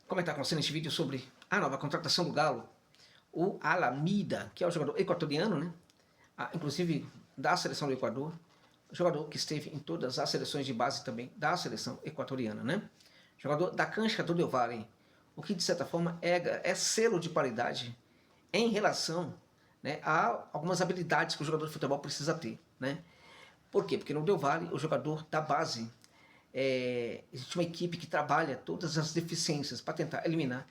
comentar com você neste vídeo sobre a nova contratação do Galo, o Alameda, que é o jogador equatoriano, né? Inclusive da seleção do Equador, jogador que esteve em todas as seleções de base também da seleção equatoriana, né? Jogador da cancha do Del Valle, o que de certa forma é selo de qualidade em relação, né, a algumas habilidades que o jogador de futebol precisa ter, né? Por quê? Porque no Del Valle, o jogador da base, existe uma equipe que trabalha todas as deficiências para tentar eliminar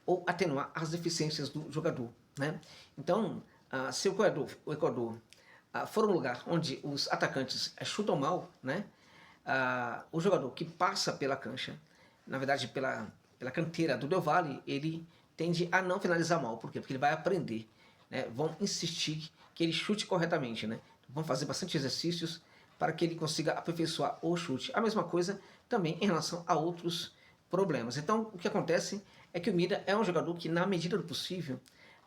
ou atenuar as deficiências do jogador, né? Então, se o Equador for um lugar onde os atacantes chutam mal, né? O jogador que passa pela cancha, na verdade pela canteira do Del Valle, ele tende a não finalizar mal. Por quê? Porque ele vai aprender, né? Vão insistir que ele chute corretamente, né? Vão fazer bastante exercícios para que ele consiga aperfeiçoar o chute. A mesma coisa também em relação a outros problemas. Então, o que acontece é que o Mida é um jogador que, na medida do possível,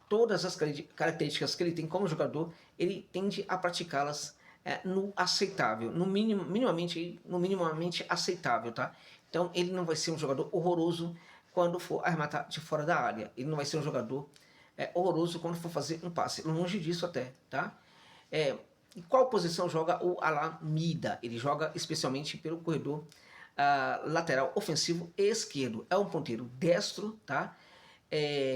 todas as características que ele tem como jogador, ele tende a praticá-las no aceitável, no minimamente aceitável, tá? Então, ele não vai ser um jogador horroroso quando for arrematar de fora da área. Ele não vai ser um jogador horroroso quando for fazer um passe. Longe disso até, tá? Em qual posição joga o Alameda? Ele joga especialmente pelo corredor lateral ofensivo esquerdo. É um ponteiro destro, tá?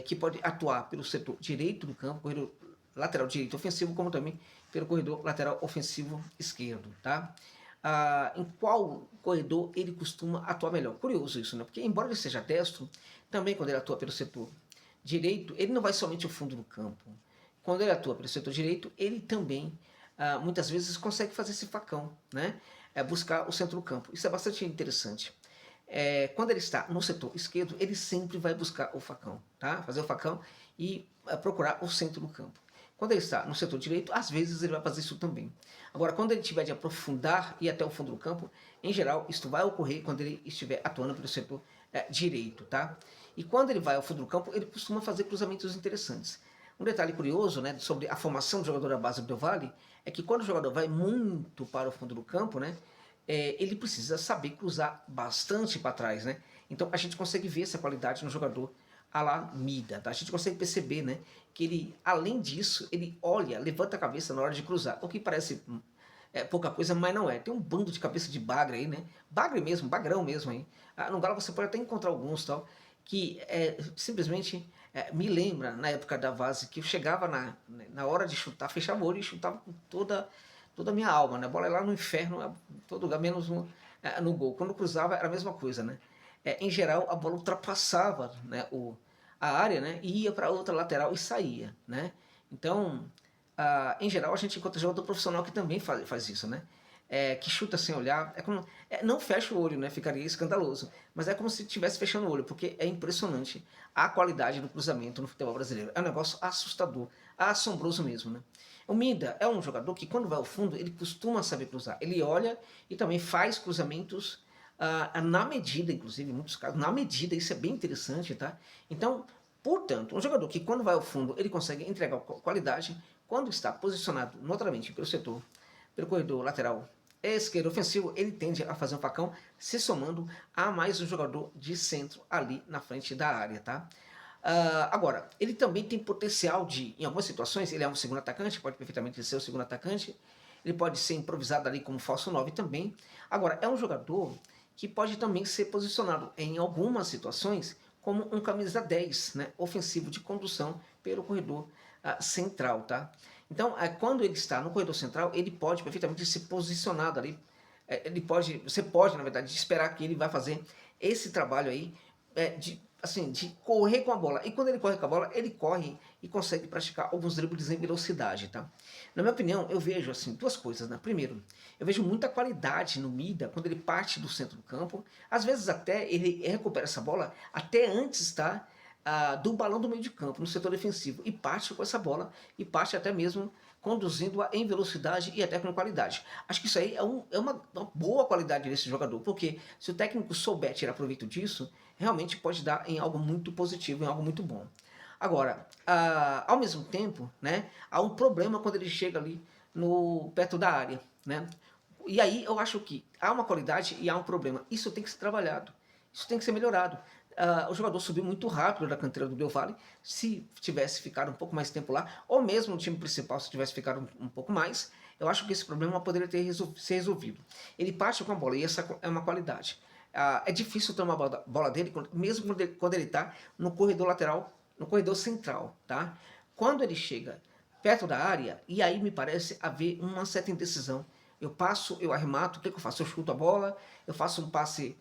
Que pode atuar pelo setor direito do campo, corredor lateral direito ofensivo, como também pelo corredor lateral ofensivo esquerdo, tá? Em qual corredor ele costuma atuar melhor? Curioso isso, né? Porque embora ele seja destro, também quando ele atua pelo setor direito, ele não vai somente ao fundo do campo. Quando ele atua pelo setor direito, ele também muitas vezes consegue fazer esse facão, né? Buscar o centro do campo. Isso é bastante interessante. Quando ele está no setor esquerdo, ele sempre vai buscar o facão, tá? Fazer o facão e procurar o centro do campo. Quando ele está no setor direito, às vezes ele vai fazer isso também. Agora, quando ele tiver de aprofundar e ir até o fundo do campo, em geral, isso vai ocorrer quando ele estiver atuando pelo setor direito, tá? E quando ele vai ao fundo do campo, ele costuma fazer cruzamentos interessantes. Um detalhe curioso, né, sobre a formação do jogador da base do Del Valle é que quando o jogador vai muito para o fundo do campo, né, ele precisa saber cruzar bastante para trás, né? Então a gente consegue ver essa qualidade no jogador Alameda, tá? A gente consegue perceber, né, que ele, além disso, ele olha, levanta a cabeça na hora de cruzar, o que parece pouca coisa, mas não é. Tem um bando de cabeça de bagre aí, né? Bagre mesmo, bagrão mesmo aí. No Galo você pode até encontrar alguns tal, que simplesmente me lembra na época da base que eu chegava na hora de chutar, fechava o olho e chutava com toda a minha alma, né? A bola é lá no inferno, todo lugar, menos no gol. Quando cruzava era a mesma coisa, né? Em geral, a bola ultrapassava, né, a área, né, e ia para outra lateral e saía, né? Então, em geral, a gente encontra jogador profissional que também faz isso, né? Que chuta sem olhar, não fecha o olho, né? Ficaria escandaloso, mas é como se estivesse fechando o olho, porque é impressionante a qualidade do cruzamento no futebol brasileiro. É um negócio assustador, assombroso mesmo, né? O Minda é um jogador que quando vai ao fundo, ele costuma saber cruzar. Ele olha e também faz cruzamentos na medida, inclusive, em muitos casos, na medida, isso é bem interessante, tá? Então, portanto, um jogador que quando vai ao fundo, ele consegue entregar qualidade, quando está posicionado notamente pelo setor, pelo corredor lateral esquerdo ofensivo, ele tende a fazer um facão, se somando a mais um jogador de centro ali na frente da área, tá? Agora, ele também tem potencial de, em algumas situações, ele é um segundo atacante, pode perfeitamente ser o segundo atacante, ele pode ser improvisado ali como falso 9 também. Agora, é um jogador que pode também ser posicionado em algumas situações como um camisa 10, né, ofensivo de condução pelo corredor central, tá? Então, quando ele está no corredor central, ele pode perfeitamente ser posicionado ali. Você pode, na verdade, esperar que ele vai fazer esse trabalho aí de correr com a bola. E quando ele corre com a bola, ele corre e consegue praticar alguns dribles em velocidade, tá? Na minha opinião, eu vejo assim duas coisas, né? Primeiro, eu vejo muita qualidade no Mida quando ele parte do centro do campo. Às vezes até ele recupera essa bola até antes, tá? Do balão do meio de campo, no setor defensivo, e parte com essa bola, e parte até mesmo conduzindo-a em velocidade e até com qualidade. Acho que isso aí é uma boa qualidade desse jogador, porque se o técnico souber tirar proveito disso, realmente pode dar em algo muito positivo, em algo muito bom. Agora, ao mesmo tempo, né, há um problema quando ele chega ali perto da área, né? E aí eu acho que há uma qualidade e há um problema. Isso tem que ser trabalhado, isso tem que ser melhorado. O jogador subiu muito rápido da canteira do Del Valle. Se tivesse ficado um pouco mais tempo lá, ou mesmo no time principal, se tivesse ficado um pouco mais, eu acho que esse problema poderia ser resolvido. Ele parte com a bola, e essa é uma qualidade. É difícil tomar a bola dele, mesmo quando ele está no corredor lateral, no corredor central, tá? Quando ele chega perto da área, e aí me parece haver uma certa indecisão. Eu passo, eu arremato, o que eu faço? Eu chuto a bola, eu faço um passe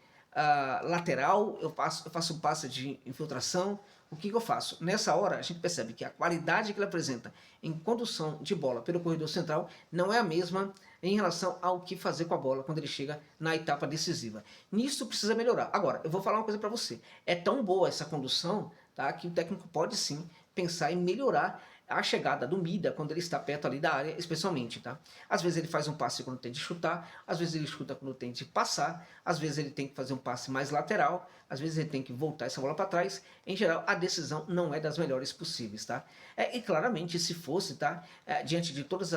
lateral, eu faço um passe de infiltração. O que eu faço? Nessa hora, a gente percebe que a qualidade que ele apresenta em condução de bola pelo corredor central não é a mesma em relação ao que fazer com a bola quando ele chega na etapa decisiva. Nisso precisa melhorar. Agora, eu vou falar uma coisa para você. É tão boa essa condução, tá, que o técnico pode sim pensar em melhorar a chegada do Mida quando ele está perto ali da área, especialmente, tá? Às vezes ele faz um passe quando tem de chutar, às vezes ele chuta quando tem de passar, às vezes ele tem que fazer um passe mais lateral, às vezes ele tem que voltar essa bola para trás. Em geral, a decisão não é das melhores possíveis, tá? E claramente, se fosse, tá? Diante de todos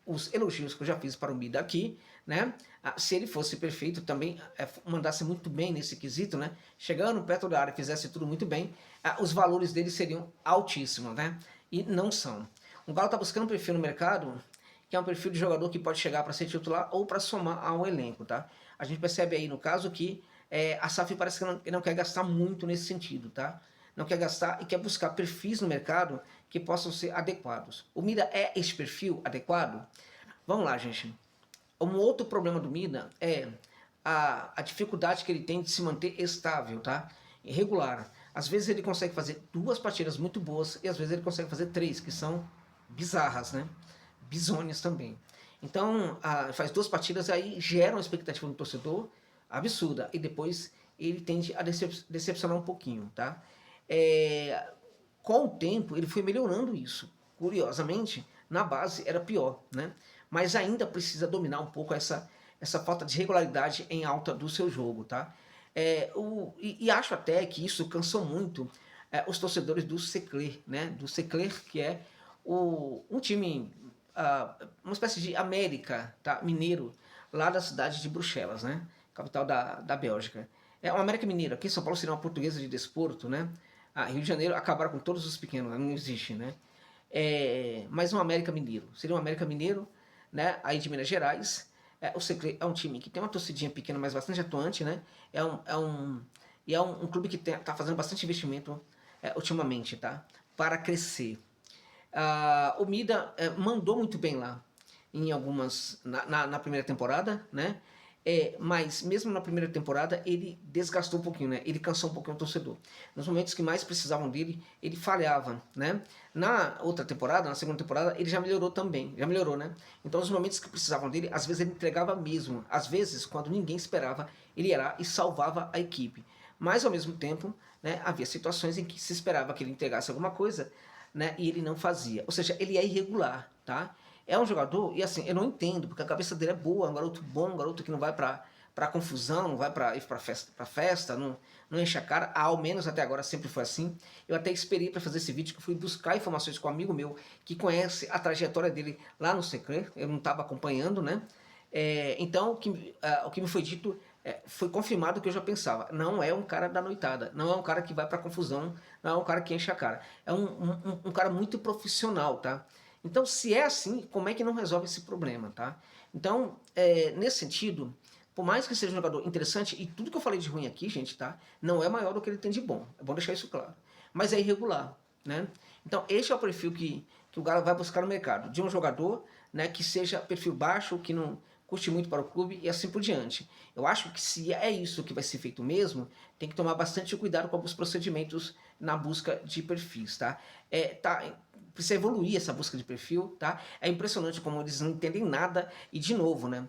os elogios que eu já fiz para o Mida aqui, né? Se ele fosse perfeito, também mandasse muito bem nesse quesito, né? Chegando perto da área, fizesse tudo muito bem, os valores dele seriam altíssimos, né? E não são. O Galo está buscando um perfil no mercado que é um perfil de jogador que pode chegar para ser titular ou para somar ao elenco, tá? A gente percebe aí no caso que a SAF parece que não quer gastar muito nesse sentido, tá? Não quer gastar e quer buscar perfis no mercado que possam ser adequados. O Mida é esse perfil adequado? Vamos lá, gente. Um outro problema do Mida é a dificuldade que ele tem de se manter estável, tá? Irregular. Às vezes ele consegue fazer 2 partidas muito boas e às vezes ele consegue fazer 3, que são bizarras, né? Bizonhas também. Então, faz 2 partidas aí gera uma expectativa no torcedor absurda e depois ele tende a decepcionar um pouquinho, tá? Com o tempo ele foi melhorando isso. Curiosamente, na base era pior, né? Mas ainda precisa dominar um pouco essa falta de regularidade em alta do seu jogo, tá? E acho até que isso cansou muito os torcedores do Secler, né? Do Secler, que é um time, uma espécie de América, tá? Mineiro, lá da cidade de Bruxelas, né? Capital da Bélgica. É uma América Mineira. Aqui em São Paulo seria uma portuguesa de desporto, né? Rio de Janeiro acabaram com todos os pequenos, não existe, né? Mas um América Mineiro. Seria um América Mineiro, né? Aí de Minas Gerais. O Secret é um time que tem uma torcidinha pequena, mas bastante atuante, né? Um clube que está fazendo bastante investimento ultimamente, tá? Para crescer. O Mida mandou muito bem lá em algumas na primeira temporada, né? Mas mesmo na primeira temporada ele desgastou um pouquinho, né? Ele cansou um pouquinho o torcedor. Nos momentos que mais precisavam dele, ele falhava, né? Na outra temporada, na segunda temporada, ele já melhorou também, já melhorou, né? Então nos momentos que precisavam dele, às vezes ele entregava mesmo, às vezes quando ninguém esperava, ele ia lá e salvava a equipe. Mas ao mesmo tempo, né, havia situações em que se esperava que ele entregasse alguma coisa, né, e ele não fazia. Ou seja, ele é irregular, tá? É um jogador, e assim, eu não entendo, porque a cabeça dele é boa, é um garoto bom, um garoto que não vai pra confusão, não vai pra festa, não enche a cara, ao menos até agora sempre foi assim. Eu até esperei para fazer esse vídeo, que eu fui buscar informações com um amigo meu, que conhece a trajetória dele lá no Secret, eu não estava acompanhando, né? Então, o que me foi dito foi confirmado o que eu já pensava. Não é um cara da noitada, não é um cara que vai pra confusão, não é um cara que enche a cara. É um cara muito profissional, tá? Então, se é assim, como é que não resolve esse problema, tá? Então, nesse sentido, por mais que seja um jogador interessante, e tudo que eu falei de ruim aqui, gente, tá? Não é maior do que ele tem de bom. É bom deixar isso claro. Mas é irregular, né? Então, esse é o perfil que o Galo vai buscar no mercado. De um jogador, né, que seja perfil baixo, que não custe muito para o clube e assim por diante. Eu acho que se é isso que vai ser feito mesmo, tem que tomar bastante cuidado com alguns procedimentos na busca de perfis, tá? Precisa evoluir essa busca de perfil, tá? É impressionante como eles não entendem nada e, de novo, né?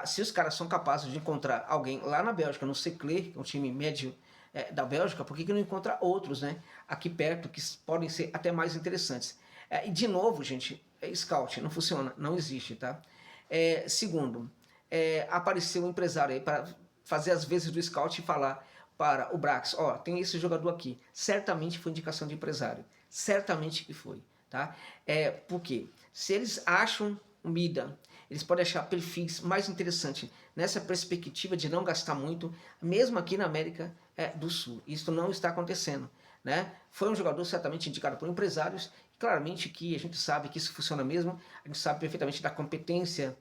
Se os caras são capazes de encontrar alguém lá na Bélgica, no Secler, que é um time médio da Bélgica, por que não encontra outros, né? Aqui perto, que podem ser até mais interessantes. E, de novo, gente, scout não funciona, não existe, tá? Segundo, apareceu um empresário aí para fazer as vezes do scout e falar para o Brax, ó, tem esse jogador aqui. Certamente foi indicação de empresário. Certamente que foi, tá? Por quê? Se eles acham o Mida, eles podem achar perfis mais interessantes nessa perspectiva de não gastar muito, mesmo aqui na América, do Sul. Isso não está acontecendo, né? Foi um jogador certamente indicado por empresários, claramente que a gente sabe que isso funciona mesmo, a gente sabe perfeitamente da competência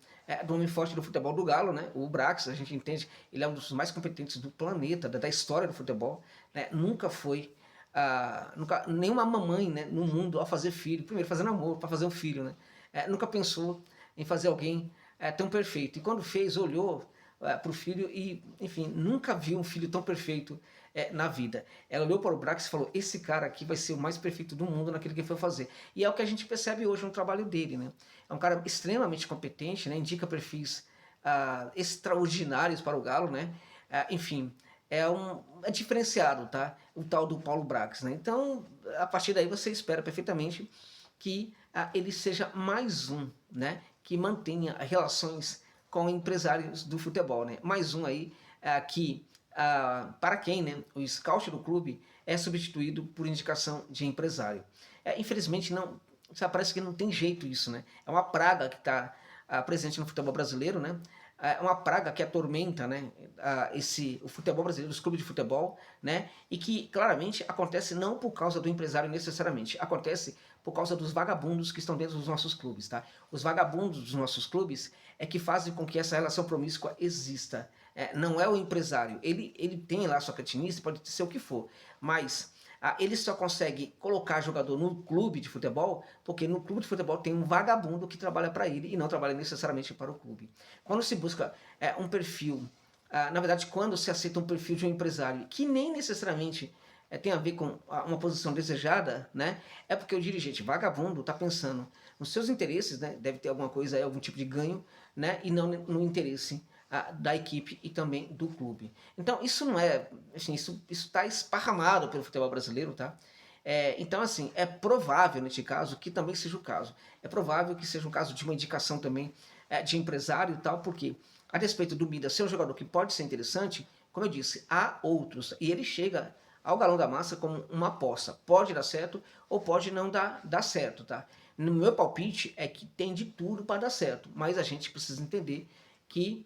do homem forte do futebol do Galo, né? O Brax, a gente entende, ele é um dos mais competentes do planeta, da história do futebol, né? Nunca foi nenhuma mamãe, né, no mundo ao fazer filho, primeiro fazendo amor para fazer um filho, né? Nunca pensou em fazer alguém tão perfeito. E quando fez, olhou para o filho e, enfim, nunca viu um filho tão perfeito na vida. Ela olhou para o Brax e falou, esse cara aqui vai ser o mais perfeito do mundo naquilo que ele foi fazer. E é o que a gente percebe hoje no trabalho dele, né? É um cara extremamente competente, né? Indica perfis extraordinários para o Galo, né? Enfim, é diferenciado, tá? O tal do Paulo Brax, né? Então, a partir daí você espera perfeitamente que ele seja mais um, né? Que mantenha relações com empresários do futebol, né? Mais um aí que, para quem, né? O scout do clube é substituído por indicação de empresário. Infelizmente, não, parece que não tem jeito isso, né? É uma praga que está presente no futebol brasileiro, né? É uma praga que atormenta, né, o futebol brasileiro, os clubes de futebol, né, e que claramente acontece não por causa do empresário necessariamente, acontece por causa dos vagabundos que estão dentro dos nossos clubes, tá? Os vagabundos dos nossos clubes é que fazem com que essa relação promíscua exista. Não é o empresário, ele tem lá sua cretinista, pode ser o que for, mas ele só consegue colocar jogador no clube de futebol porque no clube de futebol tem um vagabundo que trabalha para ele e não trabalha necessariamente para o clube. Quando se busca um perfil, na verdade, quando se aceita um perfil de um empresário que nem necessariamente tem a ver com uma posição desejada, né? É porque o dirigente vagabundo está pensando nos seus interesses, né? Deve ter alguma coisa, algum tipo de ganho, né? E não no interesse da equipe e também do clube. Então, isso não é, assim, isso está esparramado pelo futebol brasileiro, tá? Então, assim, é provável, neste caso, que também seja o caso. É provável que seja um caso de uma indicação também de empresário e tal, porque, a despeito do Mida ser um jogador que pode ser interessante, como eu disse, há outros, e ele chega ao Galão da Massa como uma aposta. Pode dar certo ou pode não dar certo, tá? No meu palpite é que tem de tudo para dar certo, mas a gente precisa entender que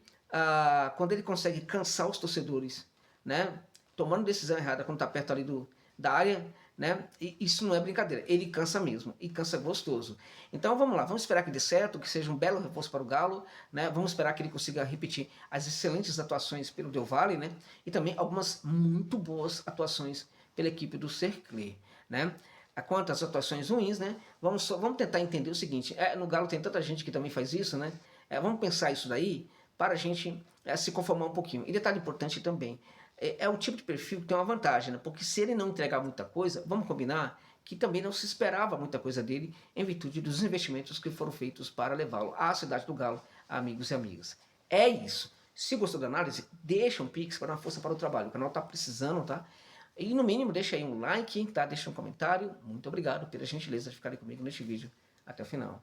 quando ele consegue cansar os torcedores, né, tomando decisão errada quando está perto ali da área, né, e isso não é brincadeira, ele cansa mesmo, e cansa gostoso. Então vamos lá, vamos esperar que dê certo, que seja um belo reforço para o Galo, né, vamos esperar que ele consiga repetir as excelentes atuações pelo Del Valle, né, e também algumas muito boas atuações pela equipe do Cercle, né. Quanto às atuações ruins, né, vamos tentar entender o seguinte, no Galo tem tanta gente que também faz isso, né, vamos pensar isso daí, para a gente se conformar um pouquinho. E detalhe importante também, é um tipo de perfil que tem uma vantagem, né? Porque se ele não entregar muita coisa, vamos combinar que também não se esperava muita coisa dele em virtude dos investimentos que foram feitos para levá-lo à cidade do Galo, amigos e amigas. É isso. Se gostou da análise, deixa um pix para dar uma força para o trabalho. O canal está precisando, tá? E no mínimo deixa aí um like, tá? Deixa um comentário. Muito obrigado pela gentileza de ficarem comigo neste vídeo até o final.